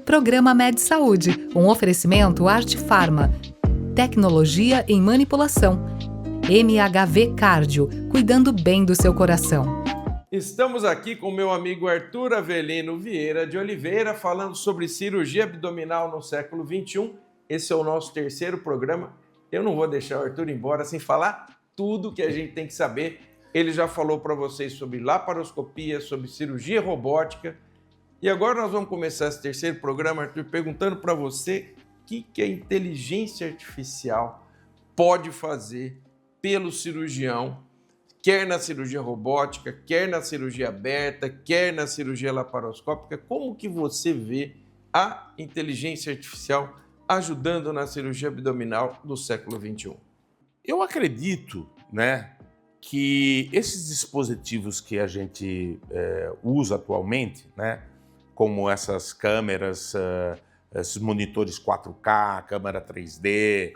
Programa Med Saúde, um oferecimento Arte Farma. Tecnologia em manipulação. MHV Cardio, cuidando bem do seu coração. Estamos aqui com meu amigo Arthur Avelino Vieira de Oliveira, falando sobre cirurgia abdominal no século XXI. Esse é o nosso terceiro programa. Eu não vou deixar o Arthur embora sem falar tudo que a gente tem que saber. Ele já falou para vocês sobre laparoscopia, sobre cirurgia robótica. E agora nós vamos começar esse terceiro programa, Arthur, perguntando para você o que a inteligência artificial pode fazer pelo cirurgião, quer na cirurgia robótica, quer na cirurgia aberta, quer na cirurgia laparoscópica. Como que você vê a inteligência artificial ajudando na cirurgia abdominal do século XXI? Eu acredito, que esses dispositivos que a gente usa atualmente, como essas câmeras, esses monitores 4K, câmera 3D,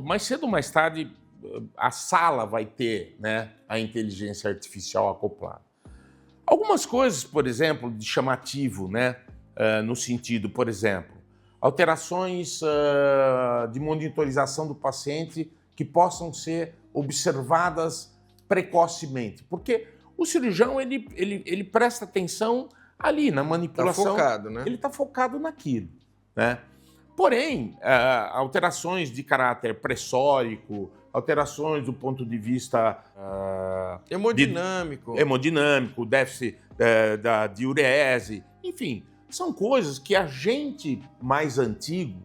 mais cedo ou mais tarde a sala vai ter a inteligência artificial acoplada. Algumas coisas, por exemplo, de chamativo, no sentido, por exemplo, alterações de monitorização do paciente que possam ser observadas precocemente, porque o cirurgião ele presta atenção ali na manipulação. Está focado, Ele está focado naquilo, Porém, alterações de caráter pressórico, alterações do ponto de vista hemodinâmico, déficit da diurese, enfim, são coisas que a gente mais antigo,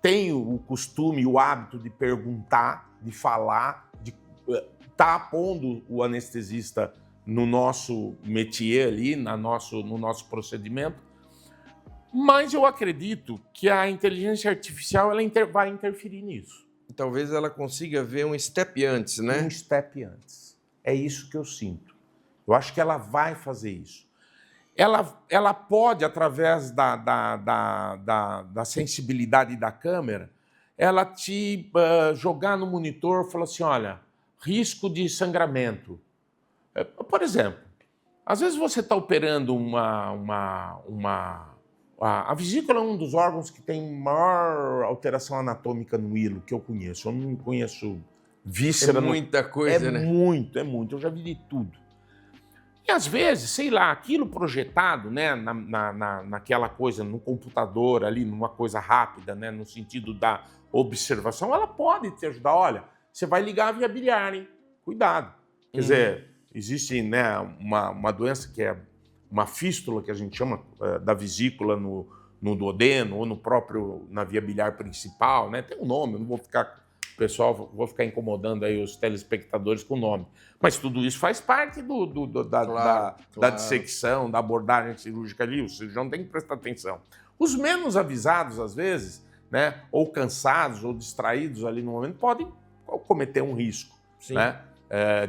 tem o costume, o hábito de perguntar, de falar, de estar pondo o anestesista no nosso métier ali, no nosso procedimento. Mas eu acredito que a inteligência artificial vai interferir nisso. Talvez ela consiga ver um step antes, Um step antes. É isso que eu sinto. Eu acho que ela vai fazer isso. Ela pode, através da sensibilidade da câmera, ela te jogar no monitor e falar assim, olha, risco de sangramento. Por exemplo, às vezes você está operando a vesícula é um dos órgãos que tem maior alteração anatômica no hilo que eu conheço. Eu não conheço víscera. É muita coisa, É muito. Eu já vi de tudo. E às vezes, sei lá, aquilo projetado, naquela coisa, no computador ali, numa coisa rápida, no sentido da observação, ela pode te ajudar. Olha, você vai ligar a via biliar, hein? Cuidado. Quer dizer, existe uma doença que é uma fístula, que a gente chama da vesícula no duodeno ou na via biliar principal, Tem um nome, eu não vou ficar... Pessoal, vou ficar incomodando aí os telespectadores com o nome. Mas tudo isso faz parte da dissecção, da abordagem cirúrgica ali. O cirurgião tem que prestar atenção. Os menos avisados, às vezes, ou cansados ou distraídos ali no momento, podem cometer um risco,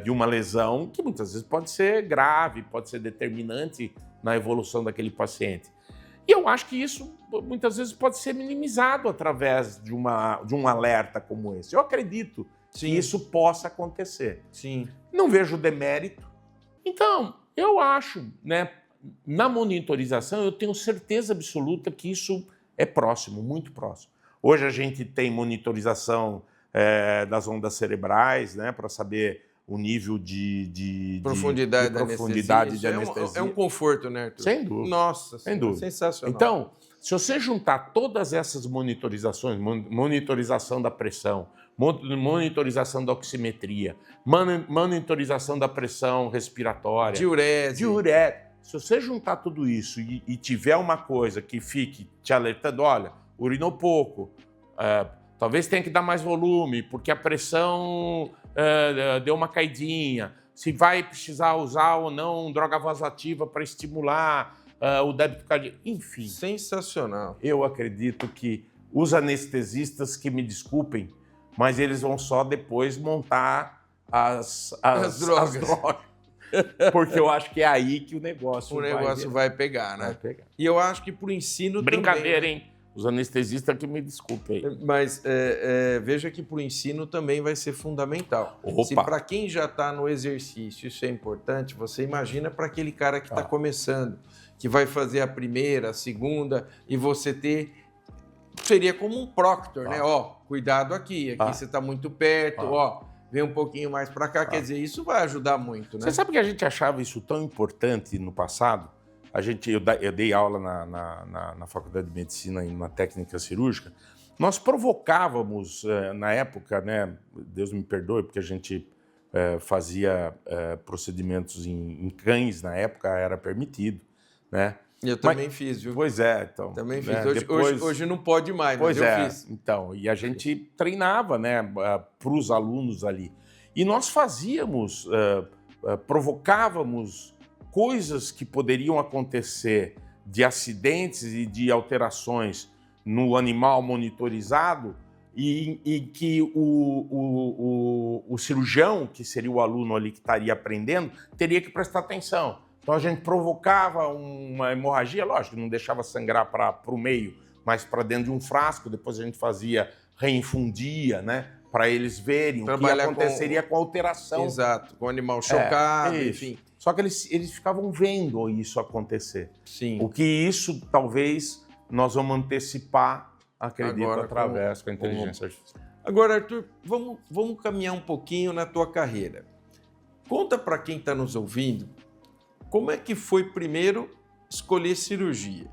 de uma lesão que muitas vezes pode ser grave, pode ser determinante na evolução daquele paciente. E eu acho que isso, muitas vezes, pode ser minimizado através de um alerta como esse. Eu acredito que isso possa acontecer. Sim. Não vejo demérito. Então, eu acho, na monitorização, eu tenho certeza absoluta que isso é próximo, muito próximo. Hoje a gente tem monitorização das ondas cerebrais, para saber o nível de profundidade de anestesia. É um conforto, Arthur? Sem dúvida. Nossa, sem dúvida. Sensacional. Então, se você juntar todas essas monitorizações, monitorização da pressão, monitorização da oximetria, monitorização da pressão respiratória, diurese. Se você juntar tudo isso e tiver uma coisa que fique te alertando, olha, urinou pouco, talvez tenha que dar mais volume, porque a pressão deu uma caidinha. Se vai precisar usar ou não droga vasoativa para estimular o débito cardíaco. Enfim. Sensacional. Eu acredito que os anestesistas, que me desculpem, mas eles vão só depois montar as drogas. Porque eu acho que é aí que o negócio vai pegar, Vai pegar. E eu acho que pro ensino Brincadeira, também, hein? Os anestesistas que me desculpem aí. Mas veja que para o ensino também vai ser fundamental. Opa. Se para quem já está no exercício isso é importante, você imagina para aquele cara que está começando, que vai fazer a primeira, a segunda, e você ter... Seria como um proctor, né? Ó, cuidado aqui você está muito perto, ó, vem um pouquinho mais para cá. Quer dizer, isso vai ajudar muito, né? Você sabe que a gente achava isso tão importante no passado? Eu dei aula na Faculdade de Medicina em uma técnica cirúrgica. Nós provocávamos, na época, né, Deus me perdoe, porque a gente fazia procedimentos em cães, na época era permitido, né? Eu também fiz, viu? Pois é, então. Também fiz. Né, Hoje não pode mais, mas eu fiz. Então, e a gente treinava, né, para os alunos ali. E nós fazíamos, provocávamos coisas que poderiam acontecer de acidentes e de alterações no animal monitorizado e que o cirurgião, que seria o aluno ali que estaria aprendendo, teria que prestar atenção. Então a gente provocava uma hemorragia, lógico, não deixava sangrar para o meio, mas para dentro de um frasco, depois a gente reinfundia, né? Para eles verem o que aconteceria com a alteração. Exato, com o animal chocado, enfim. Só que eles ficavam vendo isso acontecer. Sim. O que isso, talvez, nós vamos antecipar, acredito, agora, através com a inteligência artificial. Agora, Arthur, vamos caminhar um pouquinho na tua carreira. Conta para quem está nos ouvindo, como é que foi primeiro escolher cirurgia?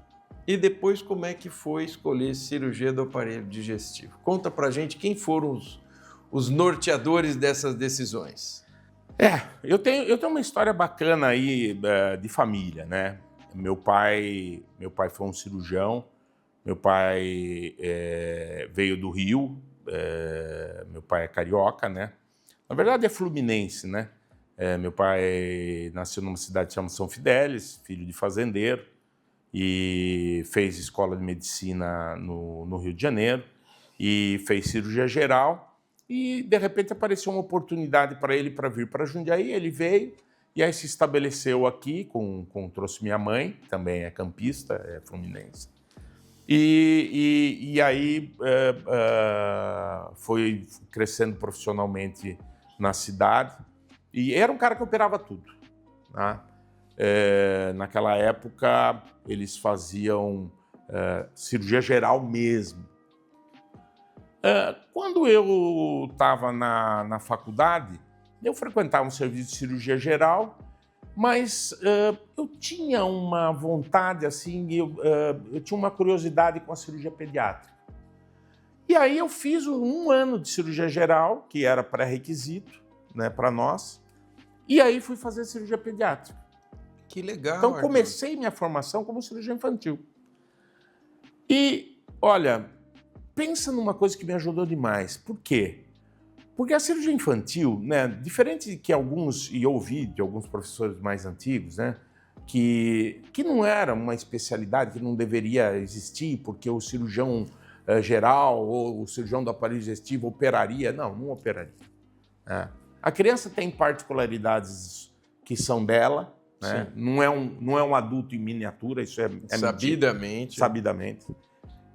E depois como é que foi escolher cirurgia do aparelho digestivo? Conta pra gente quem foram os norteadores dessas decisões. Eu tenho uma história bacana aí de família, né? Meu pai foi um cirurgião, meu pai veio do Rio, meu pai é carioca, né? Na verdade é fluminense, né? Meu pai nasceu numa cidade chamada São Fidélis, filho de fazendeiro, e fez escola de medicina no Rio de Janeiro e fez cirurgia geral. E, de repente, apareceu uma oportunidade para ele para vir para Jundiaí. Ele veio e aí se estabeleceu aqui, trouxe minha mãe, que também é campista, é fluminense. E aí foi crescendo profissionalmente na cidade. E era um cara que operava tudo, né? Naquela época, eles faziam cirurgia geral mesmo. Quando eu estava na faculdade, eu frequentava um serviço de cirurgia geral, mas eu tinha uma vontade, assim, eu tinha uma curiosidade com a cirurgia pediátrica. E aí eu fiz um ano de cirurgia geral, que era pré-requisito, né, para nós, e aí fui fazer cirurgia pediátrica. Que legal, Então, Arthur. comecei minha formação como cirurgião infantil. E, olha, pensa numa coisa que me ajudou demais. Por quê? Porque a cirurgia infantil, né, diferente que alguns, e eu ouvi de alguns professores mais antigos, né, que não era uma especialidade que não deveria existir, porque o cirurgião geral ou o cirurgião do aparelho digestivo operaria. Não operaria. Né? A criança tem particularidades que são dela, né? Não é um adulto em miniatura, isso é sabidamente. Sabidamente.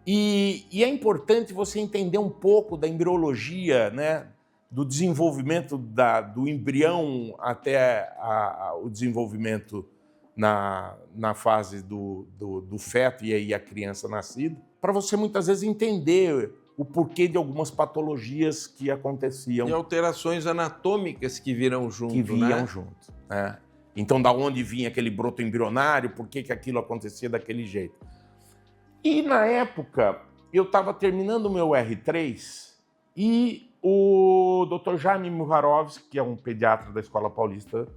E é importante você entender um pouco da embriologia, né? Do desenvolvimento do embrião até o desenvolvimento na fase do feto e aí a criança nascida, para você muitas vezes entender o porquê de algumas patologias que aconteciam. E alterações anatômicas que viram junto, que vinham né? junto. Né? Então, da onde vinha aquele broto embrionário, por que aquilo acontecia daquele jeito. E, na época, eu estava terminando o meu R3 e o Dr. Jaime Muharovski, que é um pediatra da Escola Paulista,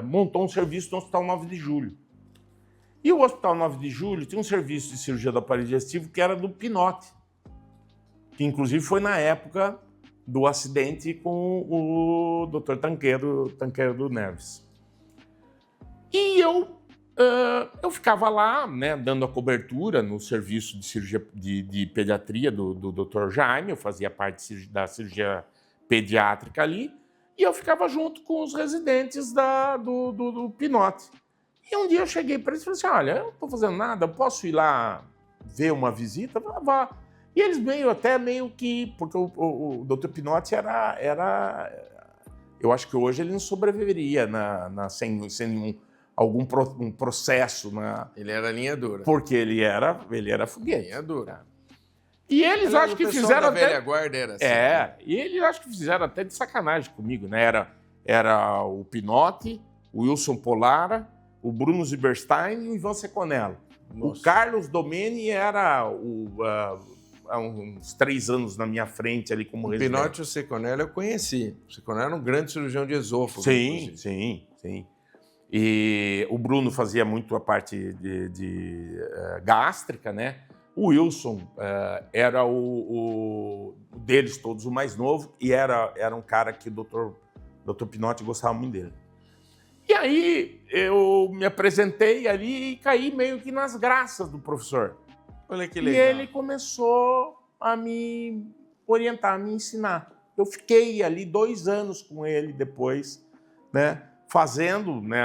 montou um serviço no Hospital 9 de Julho. E o Hospital 9 de Julho tinha um serviço de cirurgia do aparelho digestivo que era do Pinotti, que inclusive foi na época do acidente com o Dr. Tancredo Neves. E eu ficava lá, né, dando a cobertura no serviço de cirurgia de pediatria do Dr. Jaime, eu fazia parte da cirurgia pediátrica ali, e eu ficava junto com os residentes do Pinotti. E um dia eu cheguei para eles e falei assim, olha, eu não estou fazendo nada, eu posso ir lá ver uma visita? Vá. E eles meio que... Porque o Dr. Pinotti eu acho que hoje ele não sobreviveria sem algum processo. Ele era linha dura. Porque ele era foguete. Linha dura. E eles acho que fizeram da velha guarda era assim. E eles acho que fizeram até de sacanagem comigo, né? Era o Pinotti, o Wilson Polara, o Bruno Zilberstein e o Ivan Seconello. Nossa. O Carlos Domeni era há uns 3 anos na minha frente ali como residente. O Pinotti e o Seconello eu conheci. O Seconello era um grande cirurgião de esôfago. Sim. E o Bruno fazia muito a parte de gástrica, né? O Wilson era o deles todos o mais novo e era um cara que o Dr. Pinotti gostava muito dele. E aí eu me apresentei ali e caí meio que nas graças do professor. Olha que legal. E ele começou a me orientar, a me ensinar. Eu fiquei ali 2 anos com ele depois, né? Fazendo, né,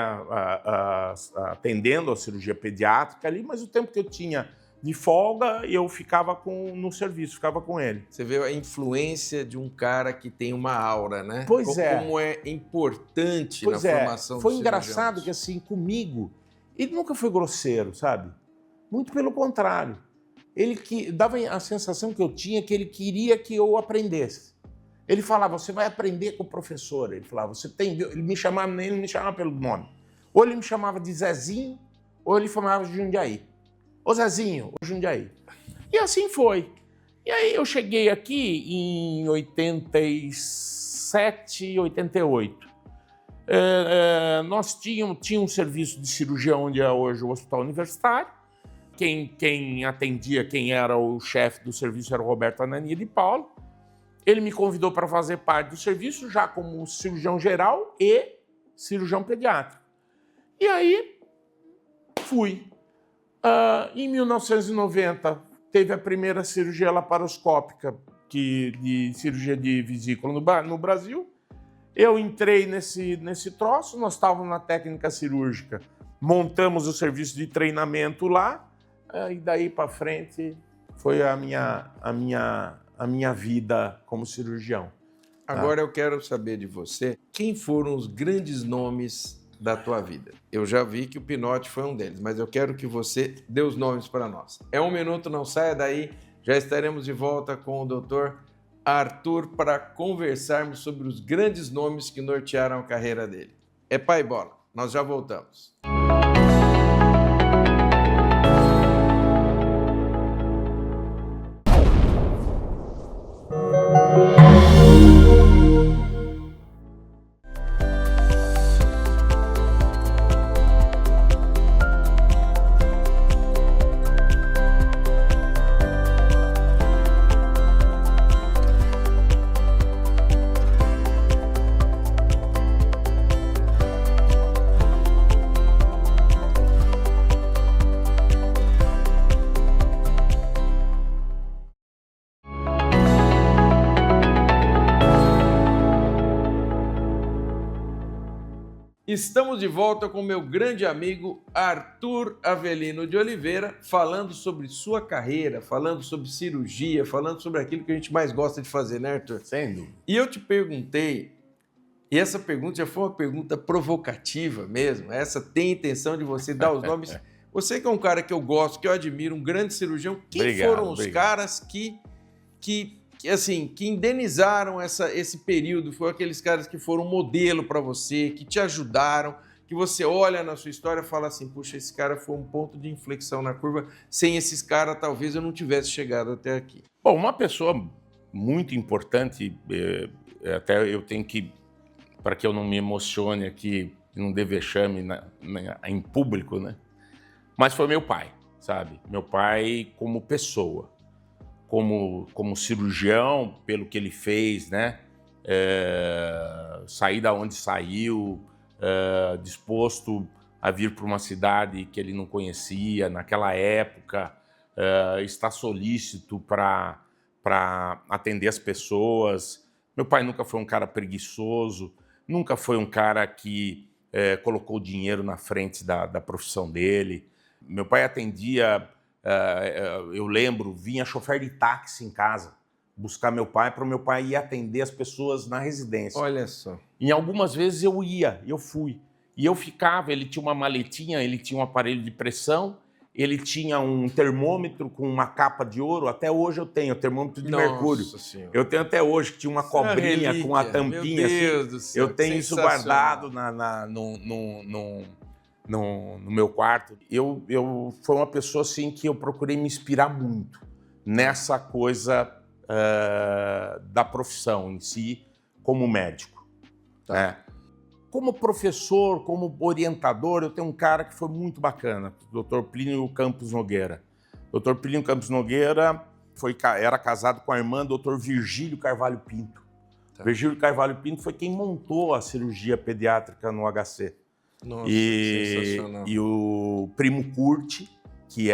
atendendo a cirurgia pediátrica ali, mas o tempo que eu tinha de folga, eu ficava no serviço, ficava com ele. Você vê a influência de um cara que tem uma aura, né? Pois é. Como é importante na formação do cirurgião. Foi engraçado que, assim, comigo, ele nunca foi grosseiro, sabe? Muito pelo contrário. Ele dava a sensação que eu tinha que ele queria que eu aprendesse. Ele falava, você vai aprender com o professor. Ele falava, ele me chamava pelo nome. Ou ele me chamava de Zezinho, ou ele me chamava de Jundiaí. Ô Zezinho, ô Jundiaí. E assim foi. E aí eu cheguei aqui em 87, 88. Nós tínhamos um serviço de cirurgia onde é hoje o Hospital Universitário. Quem atendia, quem era o chefe do serviço era o Roberto Anania de Paulo. Ele me convidou para fazer parte do serviço, já como cirurgião geral e cirurgião pediátrico. E aí, fui. Em 1990, teve a primeira cirurgia laparoscópica de cirurgia de vesícula no Brasil. Eu entrei nesse troço, nós estávamos na técnica cirúrgica, montamos o serviço de treinamento lá, e daí para frente foi a minha vida como cirurgião. Agora eu quero saber de você, quem foram os grandes nomes da tua vida? Eu já vi que o Pinotti foi um deles, mas eu quero que você dê os nomes para nós. É 1 minuto, não saia daí, já estaremos de volta com o Dr. Arthur para conversarmos sobre os grandes nomes que nortearam a carreira dele. É pai bola, nós já voltamos. Estamos de volta com meu grande amigo Arthur Avelino de Oliveira, falando sobre sua carreira, falando sobre cirurgia, falando sobre aquilo que a gente mais gosta de fazer, né, Arthur? Sem dúvida. E eu te perguntei, e essa pergunta já foi uma pergunta provocativa mesmo, essa tem a intenção de você dar os nomes. Você que é um cara que eu gosto, que eu admiro, um grande cirurgião, quem foram os caras que indenizaram esse período? Foram aqueles caras que foram modelo para você, que te ajudaram, que você olha na sua história e fala assim, puxa, esse cara foi um ponto de inflexão na curva, sem esses caras talvez eu não tivesse chegado até aqui. Bom, uma pessoa muito importante, até eu tenho que, para que eu não me emocione aqui, não dê vexame em público, né? Mas foi meu pai, sabe? Meu pai como pessoa. Como cirurgião, pelo que ele fez, né? Sair da onde saiu, disposto a vir para uma cidade que ele não conhecia naquela época, estar solícito para atender as pessoas. Meu pai nunca foi um cara preguiçoso, nunca foi um cara que colocou dinheiro na frente da profissão dele. Meu pai atendia Eu lembro, vinha chofer de táxi em casa buscar meu pai para o meu pai ir atender as pessoas na residência. Olha só. E algumas vezes eu fui. E eu ficava, ele tinha uma maletinha, ele tinha um aparelho de pressão, ele tinha um termômetro com uma capa de ouro, até hoje eu tenho, termômetro de mercúrio. Senhora. Eu tenho até hoje, que tinha uma cobrinha relíquia, com a tampinha meu Deus assim. do céu, Eu tenho isso sensacional. guardado no meu quarto. Eu fui uma pessoa assim que eu procurei me inspirar muito nessa coisa da profissão em si, como médico. Tá. Né? Como professor, como orientador, eu tenho um cara que foi muito bacana, o Dr. Plínio Campos Nogueira. O Dr. Plínio Campos Nogueira era casado com a irmã do Dr. Virgílio Carvalho Pinto. Tá. Virgílio Carvalho Pinto foi quem montou a cirurgia pediátrica no HC. Nossa, sensacional. E o primo Curti, que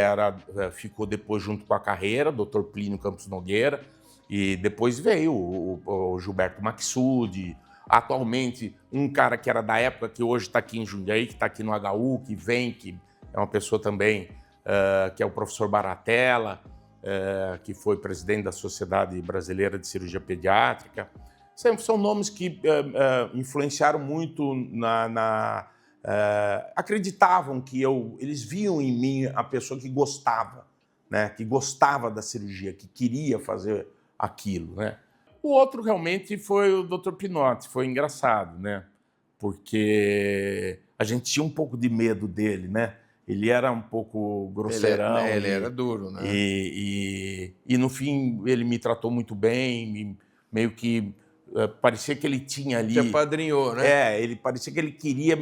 ficou depois junto com a carreira, Dr. Plínio Campos Nogueira, e depois veio o Gilberto Maxud, atualmente um cara que era da época, que hoje está aqui em Jundiaí, que está aqui no HU, que é uma pessoa também, que é o professor Baratella, que foi presidente da Sociedade Brasileira de Cirurgia Pediátrica. São nomes que influenciaram muito acreditavam que eles viam em mim a pessoa que gostava, né? Que gostava da cirurgia, que queria fazer aquilo, né? O outro realmente foi o Dr. Pinotti, foi engraçado, né? Porque a gente tinha um pouco de medo dele, né? Ele era um pouco grosseirão. Ele era duro, né? E no fim ele me tratou muito bem, meio que parecia que ele tinha ali... Te apadrinhou, né? Ele parecia que ele queria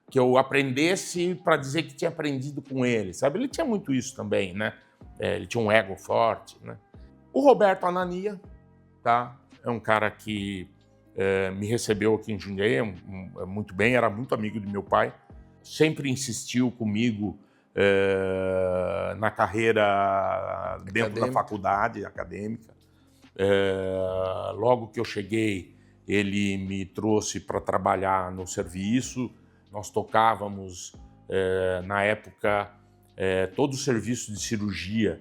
que eu aprendesse para dizer que tinha aprendido com ele, sabe? Ele tinha muito isso também, né? Ele tinha um ego forte, né? O Roberto Anania, tá? É um cara que me recebeu aqui em Jundiaí muito bem, era muito amigo de meu pai, sempre insistiu comigo na carreira dentro da faculdade acadêmica. Logo que eu cheguei, ele me trouxe para trabalhar no serviço. Nós tocávamos, na época, todo o serviço de cirurgia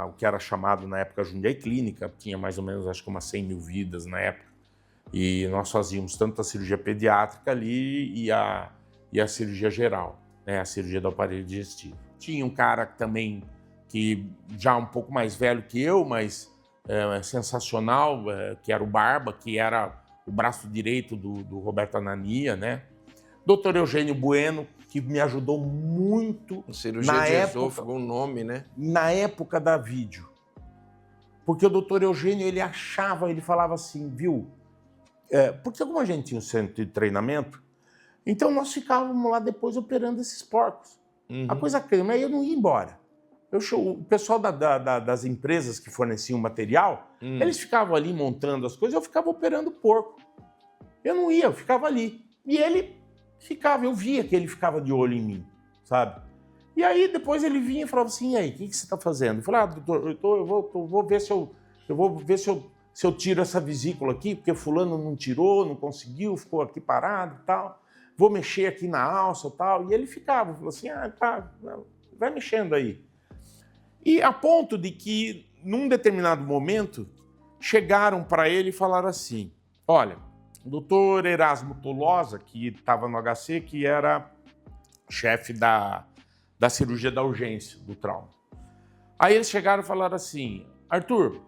o que era chamado na época Jundiaí Clínica, tinha mais ou menos, acho que umas 100 mil vidas na época, e nós fazíamos tanto a cirurgia pediátrica ali e a cirurgia geral, né, a cirurgia do aparelho digestivo. Tinha um cara também que já um pouco mais velho que eu, mas sensacional, que era o Barba, que era o braço direito do Roberto Anania, né? Dr. Eugênio Bueno, que me ajudou muito cirurgia de esôfago, um nome, né? Na época da vídeo. Porque o doutor Eugênio, ele falava assim, viu? Porque como a gente tinha um centro de treinamento, então nós ficávamos lá depois operando esses porcos. Uhum. A coisa crema, aí eu não ia embora. O pessoal das empresas que forneciam material, eles ficavam ali montando as coisas, eu ficava operando porco. Eu não ia, eu ficava ali. E ele ficava, eu via que ele ficava de olho em mim, sabe? E aí depois ele vinha e falava assim, e aí, o que você está fazendo? Eu falei, doutor, eu vou ver se eu tiro essa vesícula aqui, porque fulano não tirou, não conseguiu, ficou aqui parado e tal. Vou mexer aqui na alça e tal. E ele ficava, falou assim, tá, vai mexendo aí. E a ponto de que, num determinado momento, chegaram para ele e falaram assim, olha, o doutor Erasmo Tolosa, que estava no HC, que era chefe da cirurgia da urgência, do trauma. Aí eles chegaram e falaram assim, Arthur,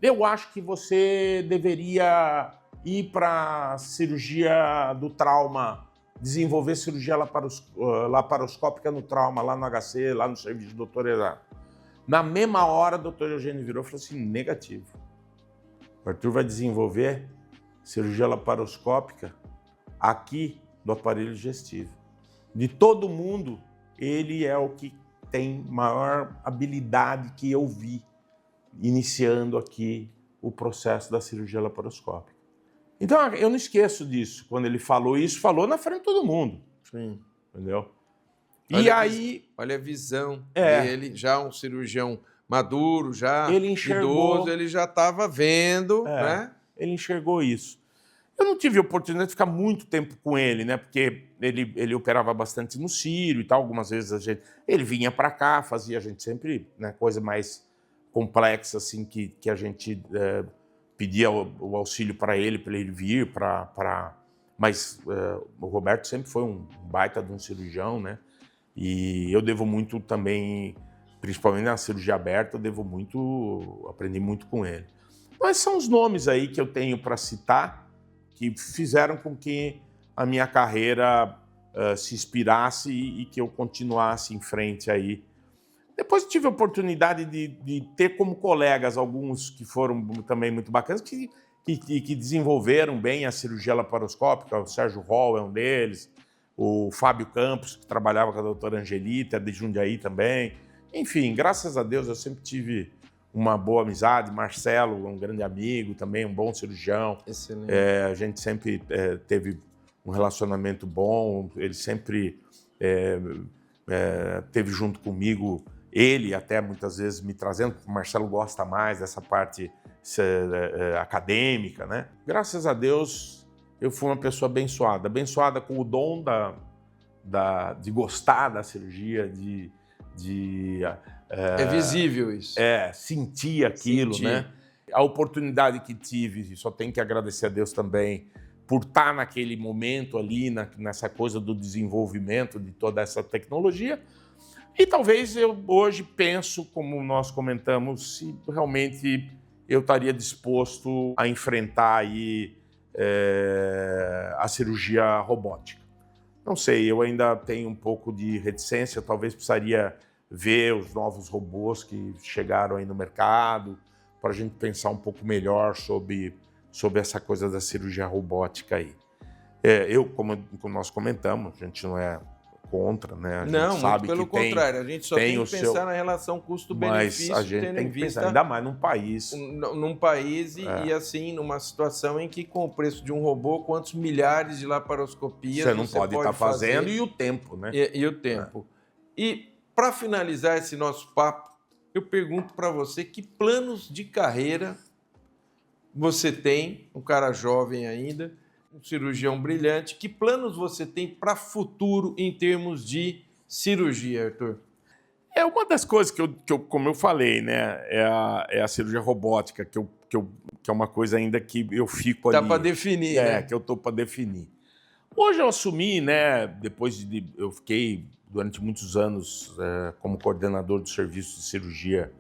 eu acho que você deveria ir para a cirurgia do trauma, desenvolver cirurgia laparoscópica no trauma, lá no HC, lá no serviço do doutor Erasmo. Na mesma hora, o doutor Eugênio virou e falou assim, negativo. O Arthur vai desenvolver cirurgia laparoscópica aqui do aparelho digestivo. De todo mundo, ele é o que tem maior habilidade que eu vi iniciando aqui o processo da cirurgia laparoscópica. Então, eu não esqueço disso. Quando ele falou isso, falou na frente de todo mundo. Sim. Entendeu? Olha a visão dele, já um cirurgião maduro, já ele enxergou, idoso, ele já estava vendo, né? Ele enxergou isso. Eu não tive a oportunidade de ficar muito tempo com ele, né? Porque ele operava bastante no Sírio e tal. Algumas vezes ele vinha para cá, fazia a gente sempre, né, coisa mais complexa, assim, que a gente pedia o auxílio para ele vir Mas o Roberto sempre foi um baita de um cirurgião, né? E eu devo muito também, principalmente na cirurgia aberta, aprendi muito com ele. Mas são os nomes aí que eu tenho para citar que fizeram com que a minha carreira se inspirasse e que eu continuasse em frente aí. Depois tive a oportunidade de ter como colegas alguns que foram também muito bacanas, que desenvolveram bem a cirurgia laparoscópica. O Sérgio Hall é um deles, o Fábio Campos, que trabalhava com a doutora Angelita, de Jundiaí também. Enfim, graças a Deus eu sempre tive uma boa amizade. Marcelo, um grande amigo também, um bom cirurgião. Excelente. A gente sempre teve um relacionamento bom, ele sempre teve junto comigo, ele até muitas vezes me trazendo, o Marcelo gosta mais dessa parte acadêmica, né? Graças a Deus, eu fui uma pessoa abençoada com o dom de gostar da cirurgia, é visível isso. Sentir aquilo, né? A oportunidade que tive, só tenho que agradecer a Deus também por estar naquele momento ali, nessa coisa do desenvolvimento de toda essa tecnologia. E talvez eu hoje penso, como nós comentamos, se realmente eu estaria disposto a enfrentar aí a cirurgia robótica. Não sei, eu ainda tenho um pouco de reticência, talvez precisaria ver os novos robôs que chegaram aí no mercado, para a gente pensar um pouco melhor sobre essa coisa da cirurgia robótica aí. Como nós comentamos, a gente não é contra, né? A gente sabe muito pelo contrário, a gente só tem que pensar na relação custo-benefício, mas a gente tem que pensar, ainda mais num país. Num país e assim, numa situação em que com o preço de um robô, quantos milhares de laparoscopias você não pode estar fazendo, e o tempo, né? E o tempo. E para finalizar esse nosso papo, eu pergunto para você que planos de carreira você tem, um cara jovem ainda, um cirurgião brilhante, que planos você tem para futuro em termos de cirurgia, Arthur? Uma das coisas que eu como eu falei, né, é a cirurgia robótica, que é uma coisa ainda que eu fico ali. Dá para definir, né? Que eu estou para definir. Hoje eu assumi, né, eu fiquei durante muitos anos como coordenador do serviço de cirurgia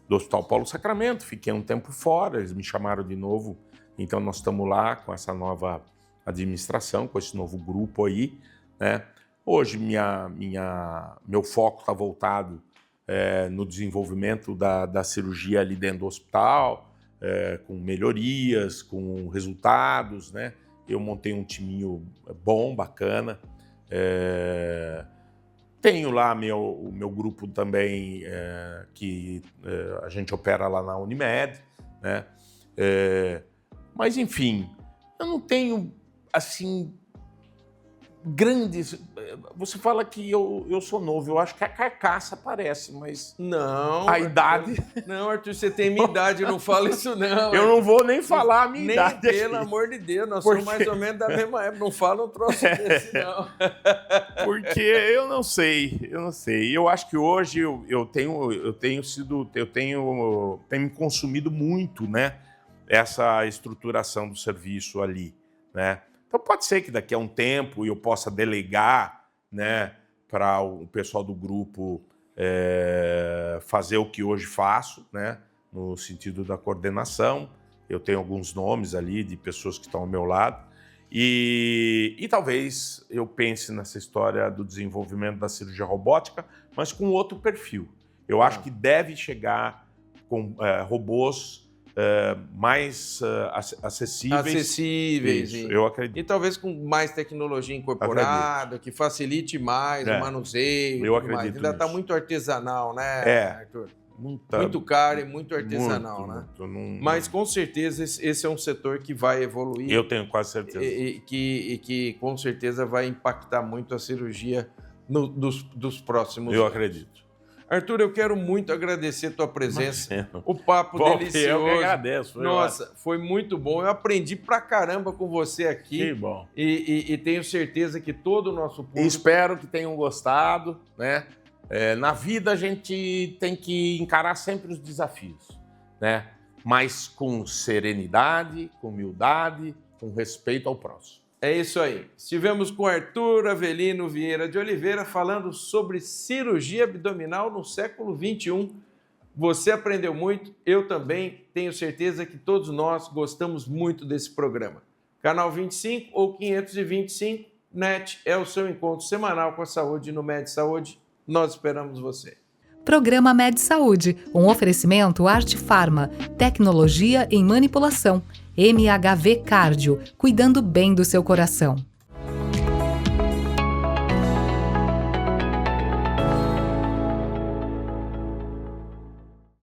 do Hospital Paulo Sacramento, fiquei um tempo fora, eles me chamaram de novo, então nós estamos lá com essa nova administração, com esse novo grupo aí, né? Hoje meu foco está voltado no desenvolvimento da cirurgia ali dentro do hospital, com melhorias, com resultados, né? Eu montei um timinho bom, bacana. Tenho lá o meu grupo também, que a gente opera lá na Unimed, né? Mas, enfim, eu não tenho, assim, grandes... Você fala que eu sou novo, eu acho que a carcaça parece, mas... Não, a idade... Não, Arthur, você tem minha idade, não fala isso não. Eu não vou nem falar a minha idade. Pelo amor de Deus, nós somos mais ou menos da mesma época, não fala um troço desse não. Porque eu não sei. Eu acho que hoje eu tenho me consumido muito, né, essa estruturação do serviço ali, né? Então pode ser que daqui a um tempo eu possa delegar, né, para o pessoal do grupo fazer o que hoje faço, né, no sentido da coordenação. Eu tenho alguns nomes ali de pessoas que estão ao meu lado e talvez eu pense nessa história do desenvolvimento da cirurgia robótica, mas com outro perfil. Eu acho que deve chegar com robôs mais acessíveis. Acessíveis. Isso, eu acredito. E talvez com mais tecnologia incorporada, que facilite mais o manuseio. Eu acredito mais. Ainda está muito artesanal, né, Arthur? Muito caro e muito artesanal, né? Mas com certeza esse é um setor que vai evoluir. Eu tenho quase certeza. E que com certeza vai impactar muito a cirurgia dos próximos anos. Eu acredito. Arthur, eu quero muito agradecer a tua presença. Imagina. O papo Bom, delicioso. eu que agradeço. Nossa, foi muito bom. Eu aprendi pra caramba com você aqui. Que bom. E tenho certeza que todo o nosso público... Espero que tenham gostado, né? Na vida a gente tem que encarar sempre os desafios, né? Mas com serenidade, com humildade, com respeito ao próximo. É isso aí. Estivemos com Arthur Avelino Vieira de Oliveira falando sobre cirurgia abdominal no século XXI. Você aprendeu muito, eu também. Tenho certeza que todos nós gostamos muito desse programa. Canal 25 ou 525, NET é o seu encontro semanal com a saúde no Med Saúde. Nós esperamos você. Programa Med Saúde, um oferecimento Arte Farma, tecnologia em manipulação. MHV Cardio, cuidando bem do seu coração.